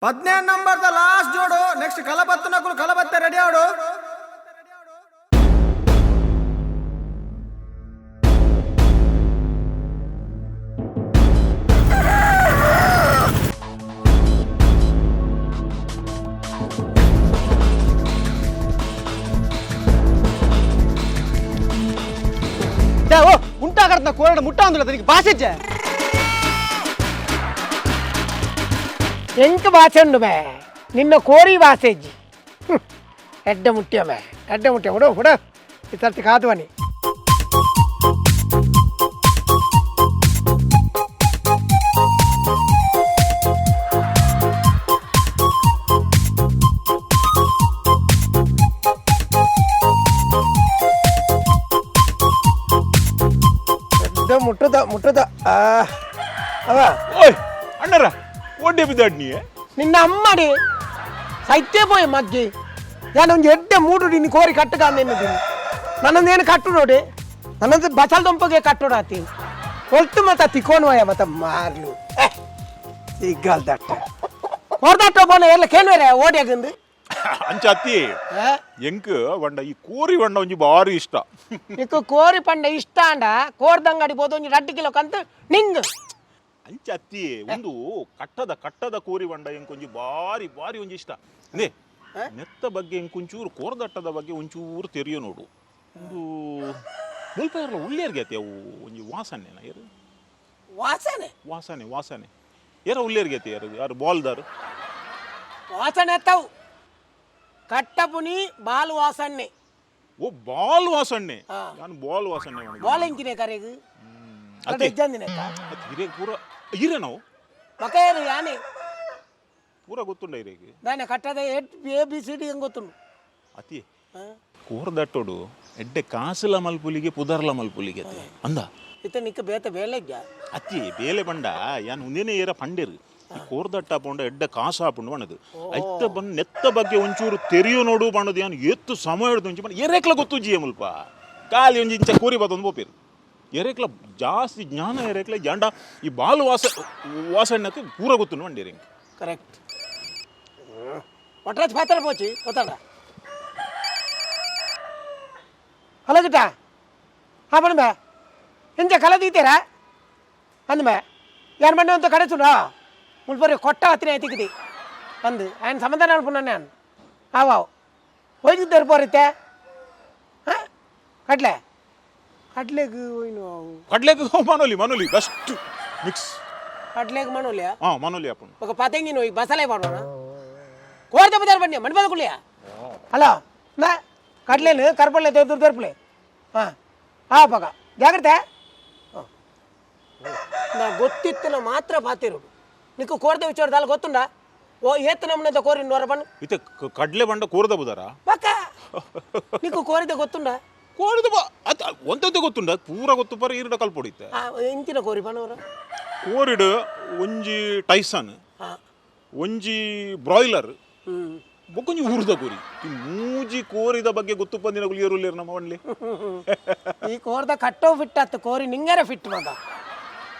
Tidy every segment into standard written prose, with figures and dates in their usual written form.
15 ನಂಬರ್ದ last ಜೋಡು. Next ಕಲಬತ್ತು ನಕುಲು ಕಲಬತ್ತೆ ready ಆಡು. ಉಂಟಾ ಕಡ್ತ ಕೋರಡ ಮುಟ್ಟ ಅಂದ್ಲ ತನಗೆ ಭಾಷೆ ಎಂಕ ಭಾಷೆ ಉಂಡು ಬೇ ನಿನ್ನ ಕೋರಿ ಭಾಷೆಜ್ಜಿ ಎಡ್ಡ ಮುಟ್ಟಿಯ ಬೇ ಎಡ್ಡ ಮುಟ್ಟಿಯ ಹುಡು ಹುಡು ಈ ಸರ್ತಿ ಕಾದುವನಿ ಮುಟ್ಟದ ಮುಟ್ಟದ ಅವ ಓಯ್ ಅಣ್ಣರ ಒಡ್ಡೆ ಬಿದ್ದಾಡ್ ನೀ ನಿನ್ನ ಅಮ್ಮಡಿ ಸೈತೆ ಪೋಯ್ ಮಗ್ಗಿ ನಾನೊಂದು ಎಡ್ಡೆ ಮೂಡು ನಿನ್ನ ಕೋರಿ ಕಟ್ಟಗಾಂದೇನಿದ್ದೀನಿ ನನ್ನೊಂದೇನು ಕಟ್ಟು ನೋಡಿ ನನ್ನೊಂದು ಬಸಲ್ ದೊಂಪಗೆ ಕಟ್ಟೋಡಾತಿ ಹೊಲ್ತು ಮತ್ತ ತಿಕ್ಕೋಣವಯ್ಯ ಮತ್ತ ಮಾರ್ಲು ಸಿಗ್ಗಲ್ದಟ್ಟ ಹೊರದಟ್ಟ ಬೋನ ಎಲ್ಲ ಕೇಳ್ವೇರೆ ಓಡ್ಯಾಗಂದು ಅಂಚತ್ತಿ ಎಂಕ್ ವಂಡ ಈ ಕೋರಿ ವಂಡ ಒಂಜಿ ಬಾರಿ ಇಷ್ಟ ನಿಕ್ಕು ಕೋರಿ ಪಂಡ ಇಷ್ಟ ಅಂಡ ಕೋರ್ದಂಗಡಿ ಬೋದು ಒಂಜಿ 2 ಕಿಲೋ ಕಂತ ನಿಂಗ್ ಅಂಚತ್ತಿ ಒಂದು ಕಟ್ಟದ ಕೋರಿ ವಂಡ ಎಂಕ್ ಒಂಜಿ ಬಾರಿ ಬಾರಿ ಒಂಜಿ ಇಷ್ಟ ನೇ ನೆತ್ತ ಬಗ್ಗೆ ಎಂಕ್ ಒಂಚೂರು ಕೋರ್ದಟ್ಟದ ಬಗ್ಗೆ ಒಂಚೂರು ತೆರಿಯೋ ನೋಡು ಒಂದು ಮುಲ್ಪ ಇರಲ್ಲ ಉಳ್ಳೇರ್ಗೆ ಅತಿ ಅವು ಒಂಜಿ ವಾಸನೆನ ಯಾರು ವಾಸನೆ ವಾಸನೆ ವಾಸನೆ ಯಾರ ಉಳ್ಳೇರ್ಗೆ ಅತಿ ಯಾರು ಬಾಲ್ದಾರು ವಾಸನೆ ಎತ್ತವು ಕಟ್ಟಪುನಿ ಬಾಲ್ ವಾಸನೆ ಓ ಬಾಲ್ ವಾಸನೆ ನಾನು ಬಾಲ್ ವಾಸನೆ ಬಾಲ್ ಎಂಕಿನೆ ಕರೆಗು ಅದೇ ಇಜ್ಜಂದಿನೆ ಹಿರೇ ಪೂರ ಹಿರೇ ನಾವು ಮಕೇರು ಯಾನೆ ಪೂರ ಗೊತ್ತುಂಡ ಹಿರೇಗೆ ದಾನೆ ಕಟ್ಟದ ABCD ಹೆಂಗ್ ಗೊತ್ತುಂಡು ಅತಿ ಕೋರ್ದಟ್ಟೋಡು ಎಡ್ಡೆ ಕಾಸಲ ಮಲ್ಪುಲಿಗೆ ಪುದರ್ಲ ಮಲ್ಪುಲಿಗೆ ಅತಿ ಅಂದ ಇತ್ತ ನಿಕ್ಕ ಬೇತ ಬೇಲೆಗ್ಗ ಅತಿ ಬೇಲೆ ಬಂಡ ಯಾನ್ ಒಂದೇನೆ ಏರ ಪಂಡೇರು ಕೋರ್ದಟ್ಟ ಪಂಡ ಎಡ್ಡೆ ಕಾಸ ಹಾಪುಂಡು ಬಣ್ಣದು ಐತ ಬಂದು ನೆತ್ತ ಬಗ್ಗೆ ಒಂಚೂರು ತೆರಿಯೋ ನೋಡು ಬಣ್ಣದು ಯಾನು ಎತ್ತು ಸಮಯ ಹಿಡಿದು ಒಂಚು ಬಣ್ಣ ಎರೇಕ್ಲ ಗೊತ್ತು ಜಿಯ ಮುಲ್ಪ ಕಾಲಿ ಒಂಜಿ ಇಂಚ ಕೋರಿ ಬತ್ತೊಂದು ಬೋಪೇರು ಎರೇಕ್ಲ ಜಾಸ್ತಿ ಜ್ಞಾನ ಎರೇಕ್ಲ ಜಂಡ ಈ ಬಾಲು ವಾಸಣ್ಣಕ್ಕೆ ಪೂರ ಗೊತ್ತು ಬಂಡೇರಿ ಕರೆಕ್ಟ್ ಒಟ್ರಾಜ್ ಪಾತ್ರ ಪೋಚಿ ಗೊತ್ತಾಡ ಹಲೋ ಗಿಟ್ಟ ಹಾಂ ಬಣ್ಣ ಬೇ ಇಂಚ ಕಲದೀತೀರಾ ಅಂದ ಬೇ ಯಾರು ಬಣ್ಣ ಅಂತ ಕಡೆ ಸುಡ ಮುಲ್ಪರಿ ಕೊಟ್ಟ ಹತ್ತಿರ ಎತ್ತಿಕ್ಕಿದಿ ಅಂದು ఆయన సమాధానాలు పున్నాను నేను ఆవావు పోయి తెరిపోరైతే కట్లే కట్లేకు కట్లేకు మనోలి బెస్ట్ మిక్స్ కట్లేకు మనోలియా మనోలి అప్పుడు ఒక పతంగి నువ్వు బసలే పడవనా కోరితే బజార్ పడినా మణి పదకులియా హలో నా కట్లేను కరపడలే తెరుపులే పగ జాగ్రత్త ನಾ ಗೊತ್ತಿತ್ತು ಮಾತ್ರ ಪಾತಿರು ನಿಕ್ಕು ಕೋರ್ದ ವಿಚಾರ ದಾಲ್ ಗೊತ್ತುಂಡ ಓ ಏತ್ ನಮ್ಮನೆ ಕೋರಿ ನೋರ ಬಣ್ಣ ಇತ್ತೆ ಕಡ್ಲೆ ಬಂಡ ಕೋರ್ದ ಬುದಾರ ಪಕ್ಕ ನಿಕ್ಕು ಕೋರಿದ ಗೊತ್ತುಂಡ ಕೋರಿದ ಒಂತದ್ದು ಗೊತ್ತುಂಡ ಪೂರ ಗೊತ್ತು ಪರ ಈರುಡ ಕಲ್ಪೊಡಿತ್ತೆ ಇಂತಿನ ಕೋರಿ ಬಣ್ಣವರ ಕೋರಿಡು ಒಂಜಿ ಟೈಸನ್ ಒಂಜಿ ಬ್ರಾಯ್ಲರ್ ಬೊಕ್ಕೊಂಜಿ ಊರ್ದ ಕೋರಿ ಈ ಮೂಜಿ ಕೋರಿದ ಬಗ್ಗೆ ಗೊತ್ತು ಬಂದಿನ ಗುಲಿಯರು ನಮ್ಮ ಒಣ್ಲಿ ಈ ಕೋರ್ದ ಕಟ್ಟೋ ಫಿಟ್ ಆತು ಕೋರಿ ನಿಂಗರ ಫಿಟ್ ಮಗ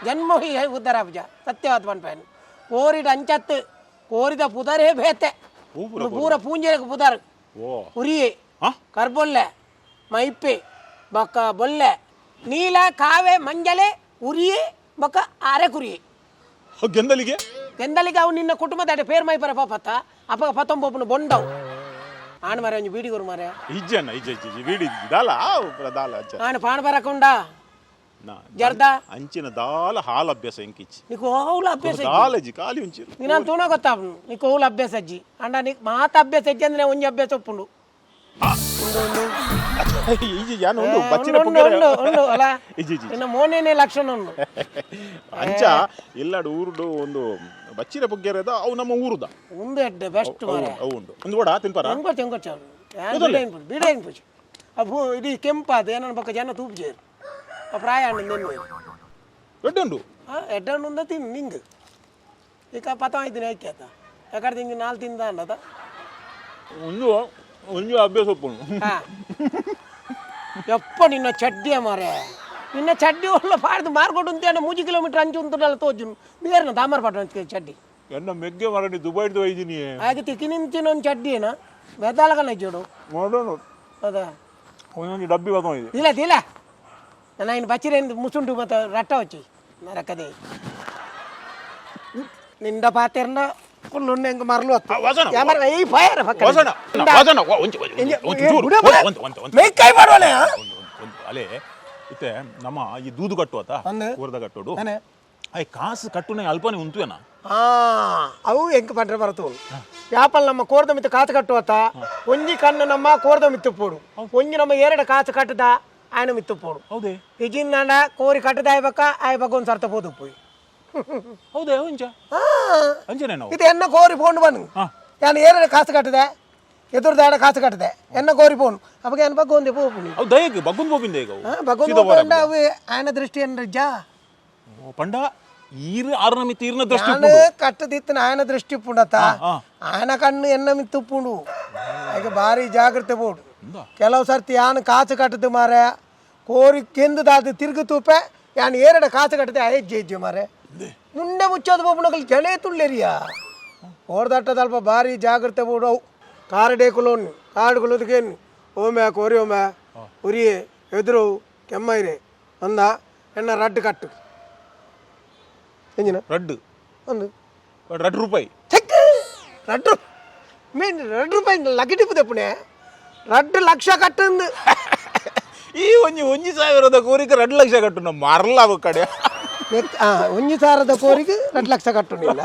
ಜನ್ಮ ಹೀ ಉದ್ದಾರ ಅಬ್ಜ ಸತ್ಯವಾದ ಪನ್ಪೇನು ಕೋರಿಡ ಅಂಚತ್ತು ಕೋರಿದ ಪುದರೇ ಬೇತೆ ಪೂರ ಪೂಂಜೆಗೆ ಪುದರ್ ಉರಿಯೆ ಕರ್ಬೊಲ್ಲೆ ಮೈಪೆ ಬಕ್ಕ ಬೊಲ್ಲೆ ನೀಲ ಕಾವೆ ಮಂಜಲೆ ಉರಿಯೆ ಬಕ್ಕ ಆರೆ ಕುರಿಯೆ ಗೆಂದಲಿಗೆ ಅವು ನಿನ್ನ ಕುಟುಂಬದ ಪೇರ್ ಮೈಪರ ಪಾಪತ್ತ ಅಪ್ಪ ಪತ್ತೊಂಬೊಬ್ಬನ ಬೊಂಡವು ಆಣ ಮಾರೆ ಒಂಜಿ ಬೀಡಿ ಕೊರು ಮಾರೆ ನಾನು ಪಾಣ ಬರಕೊಂಡ ಜರ್ದ ಅಂಚಿನ ದಾಲ ಹಾಲ್ ಅಭ್ಯಾಸ ಎಂಕಿಚ್ಚಿ నీకు ఓవుల అభ్యాస ದಾಲಜಿ ಕಾಲಿ ఉంచి నేను తూన ಗೊತ್ತಾವು నీకు ఓవుల అభ్యాస అజ్జి అండ నీకు మాత అభ్యాస అజ్జి ಅಂದ್ರೆ ಒಂಜಿ ಅಭ್ಯಾಸ ಒಪ್ಪುಂಡು ಈಜಿ ಯಾನು ಒಂದು ಬಚ್ಚಿನ ಉಂಡು ಅಲ್ಲ ಇನ್ನ ಮೋನೇನೆ ಲಕ್ಷಣ ಉಂಡು ಅಂಚ ಎಲ್ಲಾಡು ಊರುಡು ಒಂದು ಬಚ್ಚಿನ ಪುಗ್ಗೆರದ ಅವು ನಮ್ಮ ಊರುದ ಒಂದು ಎಡ್ಡೆ ಬೆಸ್ಟ್ ಮಾರೆ ಅವು ಉಂಡು ಒಂದು ಕೂಡ ತಿನ್ಪಾರ ತೆಂಗೊಚ್ಚ ಬೀಡೇನ್ ಪೂಜೆ ಅವು ಇದು ಕೆಂಪಾದ ಏನನ್ನ ಪಕ್ಕ ಜನ ತೂಪ್ಜೇರು ಪ್ರಾಯ ಎಡ್ಡುಂಡು ಎಡ್ಡಣ್ಣು ఉందా తిని నింగ్ ఇక పతం అయితే నేకేత ఎక్కడ తింగి 4 తిందా అన్నదా ಒಂದು ಅಭ್ಯಾಸ ಒಪ್ಪುಂಡು ಎಪ್ಪ ನಿನ್ನ ಚಡ್ಡಿಯ ಮಾರೆ ನಿನ್ನ ಚಡ್ಡಿ ಒಳ್ಳೆ ಪಾಡ್ದು ಮಾರ್ಕೊಂಡು ಅಂತೇನ 3 ಕಿಲೋಮೀಟರ್ ಅಂಚು ಉಂಟಲ್ಲ ತೋಜುನು ಬೇರೆ ದಾಮರ್ ಪಟ್ಟ ಚಡ್ಡಿ ಎನ್ನ ಮೆಗ್ಗೆ ಮರಡಿ ದುಬೈದು ಒಯ್ದಿನಿ ಹಾಗೆ ತಿಕ್ಕಿ ನಿಂತಿನ ಚಡ್ಡಿನ ಬೆದ್ದಾಳಕಲ್ಲ ಜೋಡು ಮಾಡೋಣ ಅದ ಒಂದೊಂದು ಡಬ್ಬಿ ಬತ್ತೊಯ್ದು ಇಲ್ಲ ಇಲ್ಲ ನಾನು ಇನ್ನು ಬಚ್ಚಿರ ಮುಸುಂಟು ಮತ್ತು ರಟ್ಟ వచ్చి ನರಕದೆ ನಿಂದ ಪಾತೆರ್ನ ಫುಲ್ ಉಣ್ಣೆ ಹೆಂಗೆ ಮರಲು ಈ ಫೈರ್ ಕೈ ಮಾಡೋಣ ಅಲೆ ಇತ್ತೆ ನಮ್ಮ ಈ ದೂದು ಕಟ್ಟುವತ್ತ ಕೂರ್ದ ಕಟ್ಟೋಡು ಅಯ್ಯ ಕಾಸು ಕಟ್ಟುನೆ ಅಲ್ಪನೆ ಉಂಟುವೇನ ಅವು ಹೆಂಗೆ ಪಂಡ್ರೆ ಬರ್ತವು ಯಾಪಲ್ ನಮ್ಮ ಕೋರ್ದ ಮಿತ್ತು ಕಾಸು ಕಟ್ಟುವತ್ತ ಒಂಜಿ ಕಣ್ಣು ನಮ್ಮ ಕೋರ್ದ ಮಿತ್ತು ಪೋಡು ಒಂಜಿ ನಮ್ಮ ಎರಡು ಕಾಸು ಕಟ್ಟದ ఆయన మిత్తు పోడు ಹೌದೇ ಇಜಿಂದ ಕೋರಿ ಕಟ್ಟದ ಆಯ್ಬೇಕ ಆಯ್ಬೇಕು ಒಂದು ಸರ್ತ పోదు పోయి ಹೌದೇ ಹುಂಚ ಅಂಜನೆ ನಾವು ಇದು ಎನ್ನ ಕೋರಿ ಪೋಂಡು ಬನ್ನು ನಾನು ಏರಡ ಕಾಸು ಕಟ್ಟದೆ ಎದುರುದಾಡ ಕಾಸು ಕಟ್ಟದೆ ಎನ್ನ ಕೋರಿ ಪೋಂಡು ಅವಾಗ ಏನು ಬಗ್ಗೆ ಒಂದು ಪೋಪುನಿ ಅವು ದಯಗೆ ಬಗ್ಗುನ್ ಬೋಪಿಂದ ಈಗ ಬಗ್ಗೊಂಡು ಅವು ఆయన ದೃಷ್ಟಿ ಏನು ರಜ್ಜ ಪಂಡ ಈರು ಆರ್ನ ಮಿತ್ತು ಈರ್ನ ದೃಷ್ಟಿ ನಾನು ಕಟ್ಟದಿತ್ತು ఆయన ದೃಷ್ಟಿ ಪುಂಡತ ఆయన ಕಣ್ಣು ಎನ್ನ ಮಿತ್ತು ಪುಂಡು ಈಗ ಭಾರಿ ಜಾಗ್ರತೆ ಬೋಡು ಕೆಲವು ಸರ್ತಿ ಯಾನು ಕಾಸು ಕಟ್ಟದು ಮಾರೆ ಕೋರಿ ಕೆಂದುದಾದ ತಿರುಗು ತೂಪೆ ಯಾನು ಏರಡ ಕಾಸು ಕಟ್ಟದೆ ಅಯ್ಯಜ್ಜೆ ಮಾರೆ ಮುಂದೆ ಮುಚ್ಚೋದು ಬೋಪುಣಗಳು ಜನೇ ತುಳ್ಳೆರಿಯಾ ಓಡ್ದಟ್ಟದಲ್ಪ ಭಾರಿ ಜಾಗ್ರತೆ ಬೋಡವು ಕಾರಡೇಕುಲೋನು ಕಾಡುಗುಲೋದಕ್ಕೇನು ಓಮೆ ಕೋರಿ ಓಮೆ ಉರಿಯೇ ಎದುರು ಕೆಮ್ಮೈರೆ ಅಂದ ಎಣ್ಣ ರಡ್ಡು ಕಟ್ಟು ಎಂಜಿನ ರಡ್ಡು ಒಂದು ರಡ್ಡು ರೂಪಾಯಿ ರಡ್ಡು ಮೀನ್ 2 ರೂಪಾಯಿ ಲಗಿಟಿಪ್ಪದೆ ಪುಣೆ 2 ಲಕ್ಷ ಕಟ್ಟಂದು ಈ ಒಂಜಿ ಸಾವಿರದ ಕೋರಿಕೆ 2 ಲಕ್ಷ ಕಟ್ಟು ನಮ್ಮ ಮರಲ ಕಡೆ 1 ಸಾವಿರದ ಕೋರಿಗೆ 2 ಲಕ್ಷ ಕಟ್ಟುನಿಲ್ಲ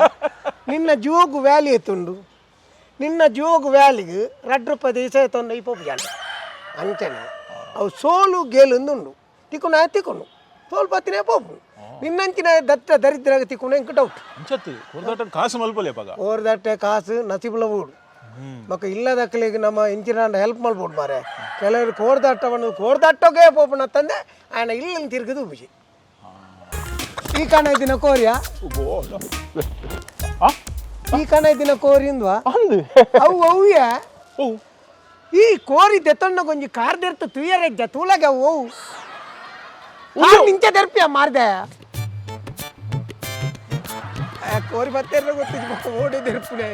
ನಿನ್ನ ಜೋಗು ವ್ಯಾಲಿ ಎತ್ತುಂಡು ನಿನ್ನ ಜೋಗು ವ್ಯಾಲಿಗೆ 2 ರೂಪಾಯಿ ದಿವಸ ಎತ್ತೊಂದು ಇಪ್ಪು ಜನ ಅಂಚನೆ ಅವು ಸೋಲು ಗೇಲುಂದುಂಡು ತಿಕ್ಕೊಂಡು ತಿಕ್ಕೊಂಡು ಸೋಲು ಪತ್ತಿನೇ ಪೋಪು ನಿನ್ನಂಚಿನ ದತ್ತ ದರಿದ್ರ ತಿಕ್ಕೊಂಡು ಎಂಕ ಡೌಟ್ ಅಂಚತ್ತು ಕಾಸು ಮಲ್ಪಲೆ ಪಗ ಓರ್ದಟ್ಟೆ ಕಾಸು ನಸಿಬುಲ ಬೋಡು ಮಕ್ಕ ಇಲ್ಲದಕ್ಕಲಿಗೆ ನಮ್ಮ ಇಂಚಿನ ಹೆಲ್ಪ್ ಮಾಡ್ಬೋದು ಮಾರೆ ಕೆಲವರು ಕೋರ್ದಾಟವನ್ನು ಕೋರ್ದಾಟೋಗೆ ಪೋಪನ ತಂದೆ ఆయన ಇಲ್ಲಿಂದ ತಿರುಗದು ಬಿಸಿ ಈ ಕಣ ದಿನ ಕೋರಿಯಾ ಈ ಕಣ ದಿನ ಕೋರಿಂದ್ವಾ ಅವು ಅವ್ಯ ಈ ಕೋರಿ ದೆತ್ತೊಂಡ ಕೊಂಚ ಕಾರ್ದೆರ್ತು ತುಯ್ಯರೆಜ್ಜ ತೂಲಗೆ ಅವು ನಿಂಚೆ ತೆರ್ಪಿಯ ಮಾರ್ದೆ ಕೋರಿ ಬತ್ತೆಲ್ಲ ಗೊತ್ತಿದ್ದು ಓಡಿ ತೆರ್ಪುಡೆ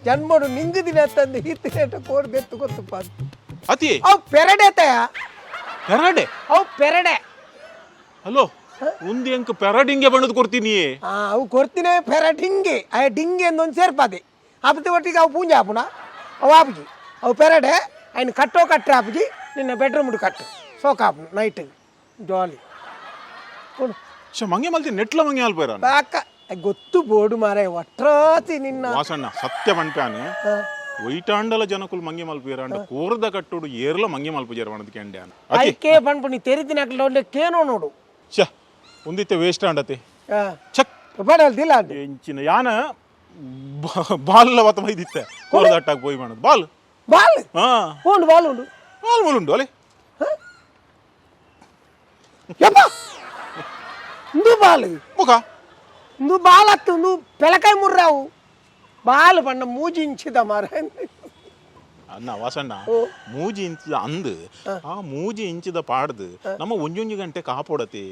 ಜನ್ಮಡು ನಿಂಗು ದಿನ ತಂದು ಹಿತ್ತಿನ ಕೋರಿ ದೆತ್ತು ಗೊತ್ತಪ್ಪ ಅತಿ ಅವು ಪೆರಡೆತಯ ಪೆರಡೆ ಅವು ಪೆರಡೆ ಹಲೋ ಒಂದು ಎಂಕ ಪೆರಡಿಂಗೆ ಬಣ್ಣದ ಕೊಡ್ತೀನಿ ಅವು ಕೊಡ್ತೀನಿ ಪೆರಡಿಂಗೆ ಆ ಡಿಂಗೆ ಅಂದೊಂದು ಸೇರ್ಪಾದೆ ಆಪತ್ತಿ ಒಟ್ಟಿಗೆ ಅವು ಪೂಂಜೆ ಆಪುಣ ಅವು ಆಪುಜಿ ಅವು ಪೆರಡೆ ఆయన ಕಟ್ಟೋ ಕಟ್ಟೆ ಆಪುಜಿ ನಿನ್ನ ಬೆಡ್ರೂಮ್ ಕಟ್ಟು ಸೋಕಾಪು ನೈಟ್ ಜಾಲಿ ಮಂಗೆ ಮಲ್ತಿ ನೆಟ್ಲ ಮಂಗೆ ಅಲ್ಪೇರ ಬಾಕ ಗೊತ್ತು ಬೋಡು ಮಾರೆ ಒಟ್ರಾತಿ ನಿನ್ನ ವಾಸಣ್ಣ ಸತ್ಯ ಪಂಪಾನೆ ವೈಟಾಂಡಲ ಜನಕುಲ್ ಮಂಗೆ ಮಲ್ಪೇರ ಅಂಡ ಕೋರ್ದ ಕಟ್ಟೋಡು ಏರ್ಲ ಮಂಗೆ ಮಲ್ಪುಜಾರ ಬಣ್ಣದ ಕೆಂಡೆ ಐಕೆ ಪಂಪು ನೀ ತೆರಿದಿನ ಹಾಕಲ ಕೇನೋ ನೋಡು ಛ ಒಂದಿತ್ತೆ ವೇಸ್ಟ್ ಅಂಡತೆ ಚಕ್ ಬಡಲ್ದಿಲ್ಲ ಎಂಚಿನ ಯಾನ ಬಾಲ್ ವತ ಮೈದಿತ್ತೆ ಕೋರ್ದ ಅಟ್ಟಾಗ ಪೋಯಿ ಬಣ್ಣದ ಬಾಲ್ ಬಾಲ್ ಉಂಡು ಬಾಲ್ ಉಂಡು ಬಾಲ್ ಮುಳುಂಡು ಅಲೆ ಯಪ್ಪ ಇಂದು ಬಾಲ್ ಮುಖ ಇಂದು ಬಾಲ್ ಹತ್ತು ಇಂದು ಪೆಳಕಾಯಿ ಮುರ್ರಾವು ಬಾಲ್ ಬಣ್ಣ ಮೂಜಿ ಇಂಚಿದ ಮಾರ ಅನ್ನ ವಾಸಣ್ಣ ಮೂಜಿ ಇಂಚಿದ ಅಂದು ಆ ಮೂಜಿ ಇಂಚಿದ ಪಾಡ್ದು ನಮ್ಮ ಒಂಜೊಂಜಿ ಗಂಟೆ ಕಾಪೋಡತಿ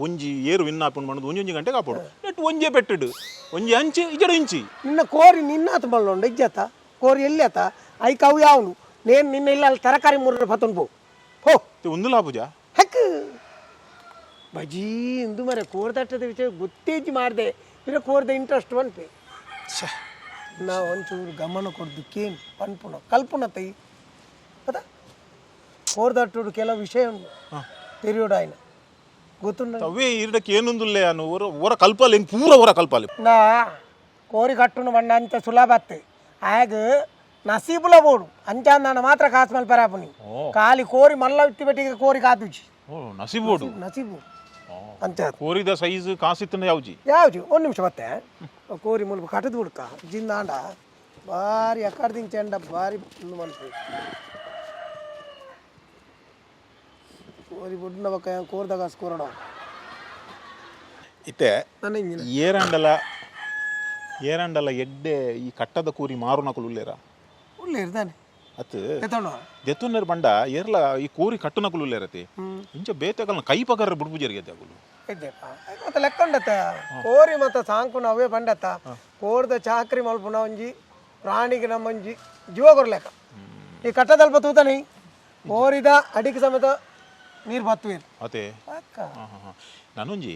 ಒಂಜಿ ಏರು ವಿನ್ ಹಾಕೊಂಡು ಮಾಡೋದು ಒಂಜೊಂಜಿ ಗಂಟೆ ಕಾಪೋಡು ನೆಟ್ ಒಂಜೆ ಬೆಟ್ಟಡು ಒಂಜಿ ಅಂಚಿ ಇಜಡ ಇಂಚಿ ನಿನ್ನ ಕೋರಿ ನಿನ್ನಾತ ಮಳ್ಳೊಂಡು ಇಜ್ಜತ ಕೋರಿ ಎಲ್ಲಿ ಆತ ಐ ಕವು ಯಾವನು ನೇನು ನಿನ್ನ ಇಲ್ಲ ಅಲ್ಲಿ ತರಕಾರಿ ಮುರ್ರ ಪತ್ತೊಂದು ಪೋ ಒಂದು ಲಾಭುಜ ಹೆಕ್ ಬಜಿ ಇಂದು ಮರೆ ಕೋರ್ದಟ್ಟದ ವಿಷಯ ಗೊತ್ತೇಜಿ ಮಾಡಿದೆ ಇರೋ ಕೋರ್ದ ಇಂಟ್ರೆಸ್ಟ್ ಬಂತು ನಾ ಒಂಚೂರು ಗಮನ ಕೊಡ್ದಕ್ಕೇನು ಪನ್ಪುಣ ಕಲ್ಪುಣ ತೈ ಅದ ಕೋರ್ದಟ್ಟೋಡು ಕೆಲವು ವಿಷಯ ಉಂಟು ತೆರಿಯೋಡು ఆయన ಗೊತ್ತುಂಡ ಅವೇ ಇರಡಕ್ಕೆ ಏನೊಂದುಲ್ಲೇ ಅನ್ನು ಹೊರ ಕಲ್ಪಲ್ಲ ಹೆಂಗೆ ಪೂರ ಹೊರ ಕಲ್ಪಲ್ಲ ನಾ ಕೋರಿ ಕಟ್ಟುನು ಬಂಡ ಅಂಚ ಸುಲಭತ್ತೆ ಆಗ ನಸೀಬುಲ ಬೋಡು ಅಂಚಾಂದಾನ ಮಾತ್ರ ಕಾಸು ಮಲ್ ಪರಾಪುನಿ ಖಾಲಿ ಕೋರಿ ಮಲ್ಲ ಇಟ್ಟಿ ಬೆಟ್ಟಿಗೆ ಕೋರಿ ಕಾತುಜಿ ನಸೀಬೋಡು ನಸೀಬು ಅಂತ ಕೋರಿದ ಸೈಜ್ ಕಾಸಿತ್ತನ ಯಾವ್ಜಿ ಯಾವ್ಜಿ ಒಂದು ನಿಮಿಷ ಮತ್ತೆ ಕೋರಿ ಮುಲ್ಪ ಕಟ್ಟದು ಹುಡ್ಕ ಜಿಂದಾಂಡ ಭಾರಿ ಅಕ್ಕಡ್ದಿಂಗ್ ಚೆಂಡ ಭಾರಿ ಮನ್ಸು ಕೋರಿ ಬುಡ್ನ ಬಕ್ಕ ಕೋರ್ದ ಕಾಸು ಕೋರಡ ಇತ್ತೆ ಏರಂಡಲ ಎಡ್ಡೆ ಈ ಕಟ್ಟದ ಕೂರಿ ಮಾರು ನಕಲು ಉಳ್ಳೇರ ಉಳ್ಳೆ ಇರ್ತಾನೆ ಅತ್ ಎತ್ತೋಣ ದೆತ್ತುನರ್ ಬಂಡ ಏರ್ಲ ಈ ಕೋರಿ ಕಟ್ಟುನ ಕುಲುಲ್ಲ ಇರತ್ತೆ ಇಂಚ ಬೇತೆಕಲ್ನ ಕೈ ಪಕರ ಬುಡ್ಬುಜರಿಗೆ ಅಗುಲು ಇದ್ದೆಪ್ಪ ಮತ್ತೆ ಲೆಕ್ಕ ಉಂಡತ್ತ ಕೋರಿ ಮತ್ತೆ ಸಾಂಕುನ ಅವೇ ಬಂಡತ್ತ ಕೋರ್ದ ಚಾಕ್ರಿ ಮಲ್ಪುನ ಒಂಜಿ ಪ್ರಾಣಿಗೆ ನಮ್ಮೊಂಜಿ ಜೀವ ಕೊರ್ಲೆಕ್ಕ ಈ ಕಟ್ಟದಲ್ಪ ತೂತಾನೆ ಕೋರಿದ ಅಡಿಗೆ ಸಮೇತ ನೀರು ಬತ್ತುವೇರು ಅದೇ ನಾನೊಂಜಿ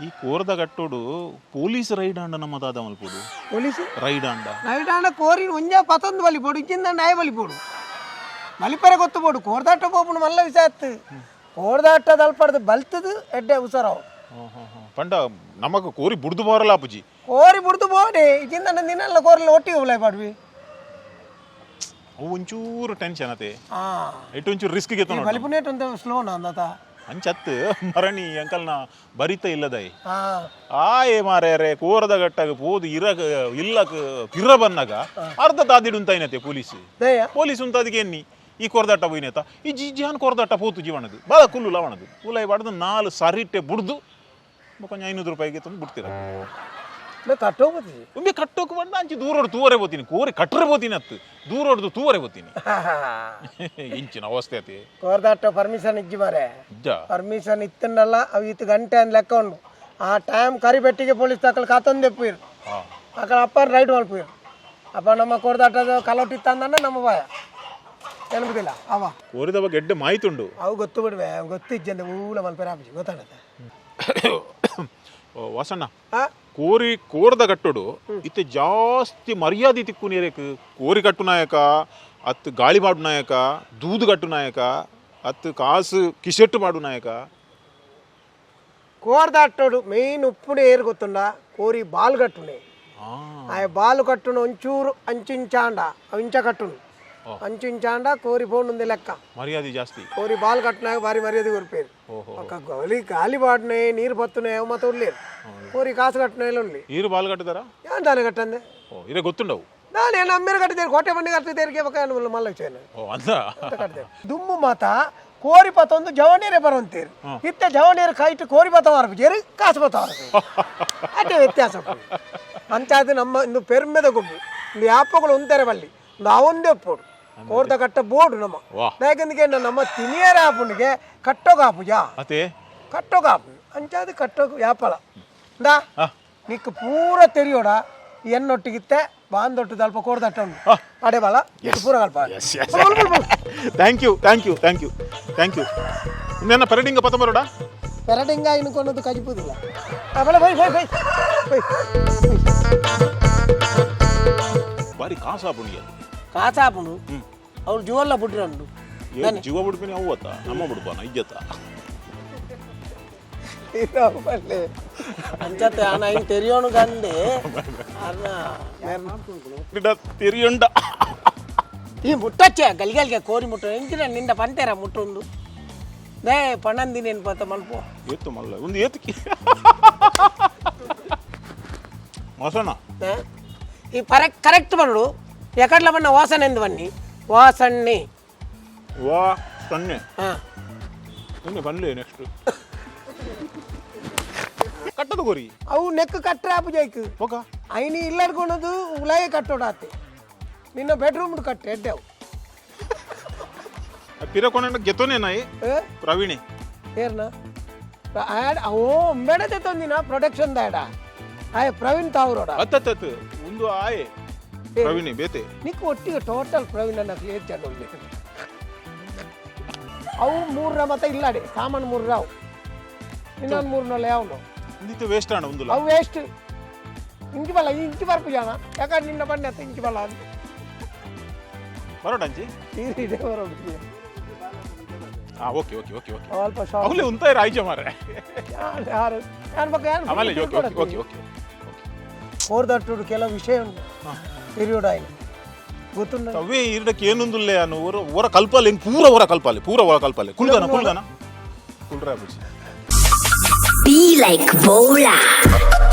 ಈ ಕೋರದ ಕಟ್ಟೋಡು ಪೊಲೀಸ್ ರೈಡ್ ಆಂಡ ನಮ್ಮದಾದ ಮಲ್ಪೋಡು ಪೊಲೀಸ್ ರೈಡ್ ಆಂಡ ಕೋರಿ ಒಂಜ ಪತೊಂದು ಬಲಿಪೋಡು ಇಂಚಿಂದ ನಾಯ ಬಲಿಪೋಡು ಮಲಿಪರೆ ಗೊತ್ತು ಬೋಡು ಕೋರ್ದಾಟ ಪೋಪುನು ಮಲ್ಲ ವಿಸಾತ್ ಕೋರ್ದಾಟ ದಲ್ಪಡ್ದು ಬಲ್ತದು ಎಡ್ಡೆ ಉಸರಾವು ಪಂಡ ನಮಗ ಕೋರಿ ಬುಡ್ದು ಬಾರಲ್ಲ ಅಪ್ಪುಜಿ ಕೋರಿ ಬುಡ್ದು ಬೋಡೆ ಇಂಚಿಂದ ದಿನೆಲ್ಲ ಕೋರಲ್ಲಿ ಒಟ್ಟಿಗೆ ಉಲಾಯ್ ಪಾಡ್ವಿ ಅವು ಒಂಚೂರು ಟೆನ್ಷನ್ ಅತೆ ಇಟ್ಟು ಒಂಚೂರು ರಿಸ್ಕ್ ಗೆ ಬಲಿಪುನೇಟ್ ಒಂದು ಸ್ಲೋನ ಅಂದತ ಅಂಚತ್ ಮರಣಿ ಅಂಕಲ್ನ ಬರಿತ ಇಲ್ಲದೈ ಆಯೆ ಮಾರ್ಯಾರೆ ಕೋರದ ಗಟ್ಟಾಗ ಪೋದು ಇರಕ ಇಲ್ಲಕ ಪಿರ ಬನ್ನಗ ಅರ್ಧ ತಾದಿಡು ಉಂತಾಯ್ನತೆ ಪೊಲೀಸ್ ಉಂತಾದಿಗೆ ಎನ್ನಿ ಈ ಕೊರದಾಟ ಹೋಯ್ನೇತ ಈ ಜಿಜಾನ್ ಕೊರದಾಟ ಪೋತು ಜೀವನದು ಬಾಳ ಕುಲ್ಲು ಲವಣದು ಉಲಾಯ್ ಬಾಡ್ದು 4 ಸರಿಟ್ಟೆ ಬುಡ್ದು ಕೊಂಚ 500 ರೂಪಾಯಿಗೆ ತಂದು ಬಿಡ್ತೀರ ಒಮ್ಮೆ ಕಟ್ಟೋಕೆ ಬಂದ ಅಂಚಿ ದೂರೋಡು ತೂವರೆ ಬೋತೀನಿ ಕೋರಿ ಕಟ್ಟರೆ ಬೋತೀನಿ ಅತ್ತು ದೂರೋಡ್ದು ತೂವರೆ ಬೋತೀನಿ ಇಂಚಿನ ಅವಸ್ಥೆ ಅತಿ ಕೋರ್ದಾಟ ಪರ್ಮಿಷನ್ ಇಜ್ಜಿ ಮಾರೆ ಪರ್ಮಿಷನ್ ಇತ್ತನ್ನಲ್ಲ ಅವು ಇತ್ತು ಗಂಟೆ ಅಂದ್ ಲೆಕ್ಕ ಉಂಡು ಆ ಟೈಮ್ ಕರಿಬೆಟ್ಟಿಗೆ ಪೊಲೀಸ್ ತಕಲ್ ಕಾತೊಂದು ಎಪ್ಪುಯಿರು ಅక్కడ ಅಪ್ಪ ರೈಡ್ ಮಲ್ಪುಯಿರು ಅಪ್ಪ ನಮ್ಮ ಕೋರ್ದಾಟದ ಕಲೋಟಿತ್ತಂದನ್ನ ನಮ್ಮ ಭಯ ನೆನಪುದಿಲ್ಲ ಅವ ಕೋರಿದ ಬಗ್ಗೆ ಎಡ್ಡೆ ಮಾಹಿತಿ ಉಂಡು ಅವು ಗೊತ್ತು ಬಿಡ್ವೆ ಗೊತ್ತಿಜ್ಜಂದೆ ಊಳ ಮಲ್ಪೇರ ಆಪಿ ಗೊತ್ತಾಗತ್ತೆ ವಾಸಣ್ಣ ಕೋರಿ ಕೋರದ ಕಟ್ಟೋಡು ಇತ್ತೆ ಜಾಸ್ತಿ ಮರ್ಯಾದೆ ತಿಕ್ಕು ನೀರೇಕ್ ಕೋರಿ ಕಟ್ಟು ನಾಯಕ ಅತ್ ಗಾಳಿ ಮಾಡು ನಾಯಕ ದೂದು ಕಟ್ಟು ನಾಯಕ ಅತ್ ಕಾಸು ಕಿಶೆಟ್ಟು ಮಾಡು ನಾಯಕ కోరదాట్టోడు మెయిన్ ఉప్పుడే ఏరు గొత్తుండ కోరి బాల్ కట్టునే ఆ బాల్ కట్టును ಒಂಚೂರು ಅಂಚಿಂಚಾಂಡ ಇಂಚ ಕಟ್ಟುನು ಅಂಚಿಂಚಾಂಡ ಕೋರಿ ಬೋಂಡು ಲೆಕ್ಕ ಮರ್ಯಾದೆ ಜಾಸ್ತಿ ಕೋರಿ ಬಾಲ್ ಕಟ್ಟಿನಾಗ ಭಾರಿ ಮರ್ಯಾದೆ ಕೊರ್ಪೇರು ఒక గాలి బాడినాయి నీరు పత్తున్నాయి ఏమో మాతో లేదు కోరి కాసు కట్టినాయి నీరు బాల్ కట్టుతారా దాని కట్టండి ఇదే గుర్తుండవు దాని అమ్మేరు కట్టితే కోటೆ ಬಂಡಿ ಕಟ್ಟಿ ತೆರಿಗೆ ಮಲ್ಲ ಚೇನೆ ದುಮ್ಮು ಮಾತ ಕೋರಿ ಪತ್ತೊಂದು ಜವನೀರೆ ಬರುವಂತೀರು ಇತ್ತೆ ಜವನೀರು ಕೈಟ್ ಕೋರಿ ಪತ್ತ ವరకు ಜೇರಿ ಕಾಸು ಪತ್ತ ವరకు ಅದೇ ವ್ಯತ್ಯಾಸ ಅಂಚಾದ ನಮ್ಮ ಇಂದು ಪೆರ್ಮೆದ ಗುಂಪು ಇಂದು ಯಾಪಗಳು ಉಂತಾರೆ ಬಲ್ಲಿ ನಾವೊಂದೇ ಪೋಡು ಕೋರ್ದ ಕಟ್ಟ ಬೋರ್ಡು ನಮ್ಮ ಯಾಕೆಂದ್ರೆ ನಮ್ಮ ತಿನಿಯರ ಆಪುನಿಗೆ ಕಟ್ಟೋಗಾಪುಜಾ ಕಟ್ಟೋಗಾಪು ಅಂಚಾದ ಕಟ್ಟೋಗ ಯಾಪಲ ಇಂದಾ ನೀಕು ಪೂರ ತೆರಿಯೋಡ ಎನ್ನೊಟ್ಟಿಗಿತ್ತೆ ಬಾಂದೊಟ್ಟು ದಲ್ಪ ಕೋರ್ದಟ್ಟ ಉಂಟು ಅಡೆ ಬಾಲ ಪೂರ ಕಲ್ಪ thank you thank you thank you thank you ಇನ್ನೇನ ಪೆರಡಿಂಗ ಪತ್ತ ಬರೋಡ ಪೆರಡಿಂಗ ಇನ್ಕೊಂಡದ್ದು ಕಜಿಪುದಿಲ್ಲ ಬೈ ಬೈ ಬೈ ಬೈ ಬಾರಿ ಕಾಸಾಪುಣಿ ಕಾಸಾಪುಣು ಅವ್ರು ಜೀವಲ್ಲ ಬಿಡ್ರಿ ಅಂಡು ಜೀವ ಬಿಡ್ತೀನಿ ಅವತ್ತ ನಮ್ಮ ಬಿಡ್ಬಾನ ಇಜ್ಜತ್ತ ಅಂಚತ್ತೆ ಅಣ್ಣ ಹಿಂಗೆ ತೆರಿಯೋನು ಗಂಡೆ ಅಣ್ಣ ತೆರಿಯೊಂಡ ಈ ಮುಟ್ಟಚ್ಚೆ ಗಲ್ಗಲ್ಗೆ ಕೋರಿ ಮುಟ್ಟು ಹೆಂಗಿನ ನಿಂದ ಪಂತೇರ ಮುಟ್ಟೊಂದು ದೇ ಪಣ್ಣಂದಿನ ಏನು ಪತ್ತ ಮಲ್ಪ ಏತು ಮಲ್ಲ ಒಂದು ಏತಕ್ಕೆ ಮಸಣ ಈ ಕರೆಕ್ಟ್ ಬರಡು ಎಕಡ್ಲ ಬಣ್ಣ ವಾಸನೆ ಎಂದು ಬನ್ನಿ ವಾಸಣ್ಣೆ ವಾ ಸನ್ನೆ ಹಾಂ ಬನ್ನಿ ನೆಕ್ಸ್ಟ್ ಕಟ್ಟದು ಕೋರಿ ಅವು ನೆಕ್ ಕಟ್ಟರೆ ಆಪು ಜೈಕು ಹೋಗ ಐನಿ ಇಲ್ಲಡ್ಕೊಳೋದು ಉಲಾಯ ಕಟ್ಟೋಡಾತೆ ನಿನ್ನ ಬೆಡ್ರೂಮ್ ಕಟ್ಟೆ ಎಡ್ಡೆವು ಪಿರಕೊಂಡ ಗೆತೋನೆ ನಾಯಿ ಪ್ರವೀಣೆ ಏರ್ನ ಓ ಬೆಡದೆ ತಂದಿನ ಪ್ರೊಡಕ್ಷನ್ ದಾಡ ಆಯ್ ಪ್ರವೀಣ್ ತಾವ್ರೋಡ ಅತ್ತತ್ತ ಒಂದು ಆಯೆ ಪ್ರವೀಣೆ ಬೇತೆ ನಿಕ್ ಒಟ್ಟಿಗೆ ಟೋಟಲ್ ಪ್ರವೀಣ್ ಅನ್ನ ಕ್ಲಿಯರ್ ಚೆನ್ನೋದು ಅವು ಮೂರ್ರ ಮತ್ತೆ ಇಲ್ಲಾಡಿ ಸಾಮಾನು ಮೂರ್ರ ಅವು ಇನ್ನೊಂದು ಮೂರ್ನಲ್ಲ ಯಾವನು ಇಂದಿತ್ತು ವೇಸ್ಟ್ ಅಣ್ಣ ಒಂದು ಅವು ವೇಸ್ಟ್ ಇಂಚಿ ಬಲ್ಲ ಇಂಚಿ ಬರ್ಪು ಜಾಣ ಯಾಕಂದ್ರೆ ನಿನ್ನ ಬಣ್ಣ ಅತ್ತ ಇಂಚಿ ಬಲ್ಲ ಅಂತ ಬರೋಣ ಅಂಚಿ ಇದೆ ಬರೋದು ಓಕೆ ಓಕೆ ಓಕೆ ಓಕೆ ಸ್ವಲ್ಪ ಶಾಪ್ ಅವಲೇ ಉಂತಾಯಿರ ಆಯ್ಕೆ ಮಾರೆ ಯಾರು ಯಾರು ಬಗ್ಗೆ ಯಾರು ಆಮೇಲೆ ಓಕೆ ಓಕೆ ಓಕೆ ಕೋರ್ದಟ್ಟು ಕೆಲವು ವಿಷಯ ಉಂಟು ಹಿರಿಯೋಡ ಆಯ್ತು ಗೊತ್ತುಂಡ ಅವೇ ಇರಕ್ಕೆ ಏನೊಂದುಲ್ಲೇ ಅನ್ನು ಊರ ಕಲ್ಪಲೆ ಪೂರ ಊರ ಕಲ್ಪಲೆ ಕುಲ್ಗನ ಕುಲ್ರ ಬುಜಿ Be like Bolar.